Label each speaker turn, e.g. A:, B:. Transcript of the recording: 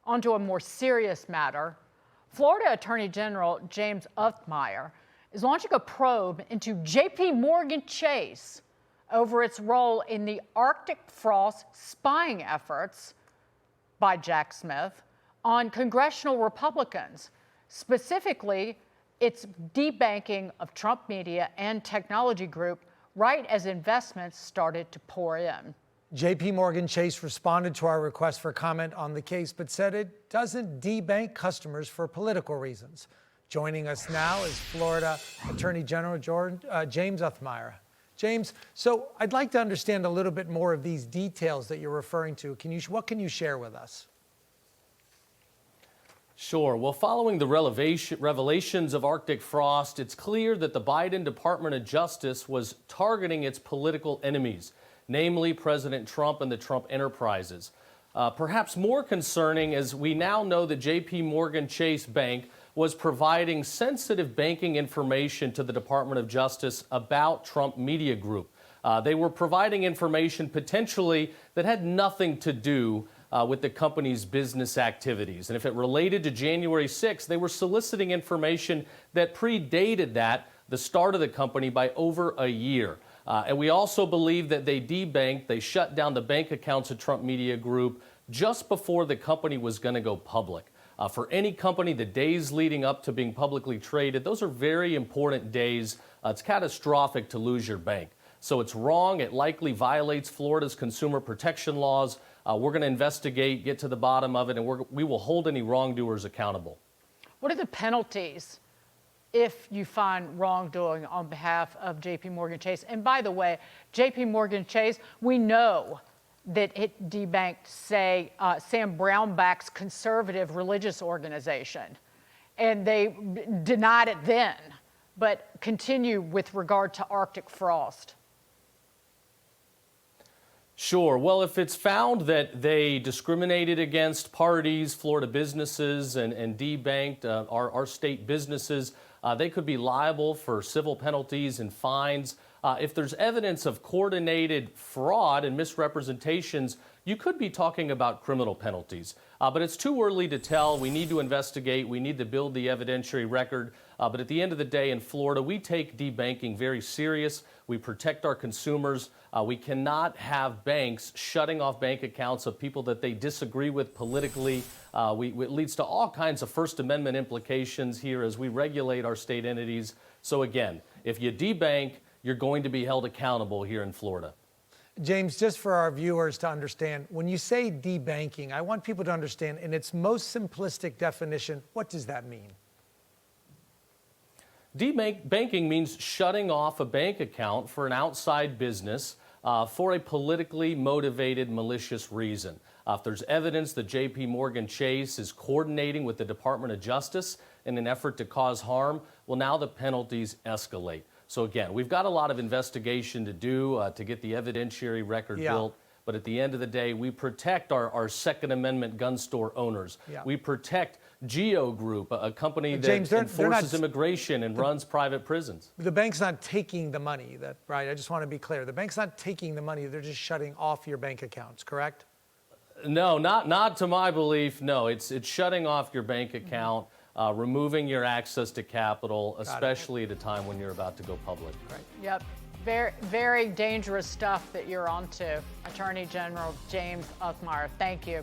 A: Onto a more serious matter, Florida Attorney General James Uthmeier is launching a probe into JPMorgan Chase over its role in the Arctic frost spying efforts by Jack Smith on congressional Republicans, specifically its debanking of Trump Media and Technology Group right as investments started to pour in.
B: JPMorgan Chase responded to our request for comment on the case, but said it doesn't debank customers for political reasons. Joining us now is Florida Attorney General James Uthmeier. James, so I'd like to understand a little bit more of these details that you're referring to. What can you share with us?
C: Sure. Well, following the revelations of Arctic frost, it's clear that the Biden Department of Justice was targeting its political enemies, namely President Trump and the Trump enterprises. Perhaps more concerning, as we now know that JPMorgan Chase Bank was providing sensitive banking information to the Department of Justice about Trump Media Group. They were providing information potentially that had nothing to do with the company's business activities. And if it related to January 6th, they were soliciting information that predated the start of the company by over a year. And we also believe that they shut down the bank accounts of Trump Media Group just before the company was going to go public. For any company, the days leading up to being publicly traded, those are very important days. It's catastrophic to lose your bank. So it's wrong. It likely violates Florida's consumer protection laws. We're going to investigate, get to the bottom of it, and we will hold any wrongdoers accountable.
A: What are the penalties if you find wrongdoing on behalf of JPMorgan Chase? And by the way, JPMorgan Chase, we know that it debanked, say, Sam Brownback's conservative religious organization, and they denied it then, but continue with regard to Arctic frost.
C: Sure. Well, if it's found that they discriminated against parties, Florida businesses, and debanked our state businesses, they could be liable for civil penalties and fines. If there's evidence of coordinated fraud and misrepresentations, you could be talking about criminal penalties. But it's too early to tell. We need to investigate. We need to build the evidentiary record. But at the end of the day, in Florida, we take debanking very serious. We protect our consumers. We cannot have banks shutting off bank accounts of people that they disagree with politically. It leads to all kinds of First Amendment implications here as we regulate our state entities. So again, if you debank, you're going to be held accountable here in Florida.
B: James, just for our viewers to understand, when you say debanking, I want people to understand in its most simplistic definition, what does that mean?
C: Debanking means shutting off a bank account for an outside business for a politically motivated, malicious reason. If there's evidence that JPMorgan Chase is coordinating with the Department of Justice in an effort to cause harm, well, now the penalties escalate. So again, we've got a lot of investigation to do to get the evidentiary record built. But at the end of the day, we protect our Second Amendment gun store owners. We protect Geo Group, a company that enforces immigration and runs private prisons.
B: The bank's not taking the money, right? I just want to be clear. The bank's not taking the money. They're just shutting off your bank accounts, correct?
C: No, not to my belief. No, it's shutting off your bank account, removing your access to capital, especially at a time when you're about to go public.
A: Right. Yep. Very, very dangerous stuff that you're onto, Attorney General James Uthmeier. Thank you.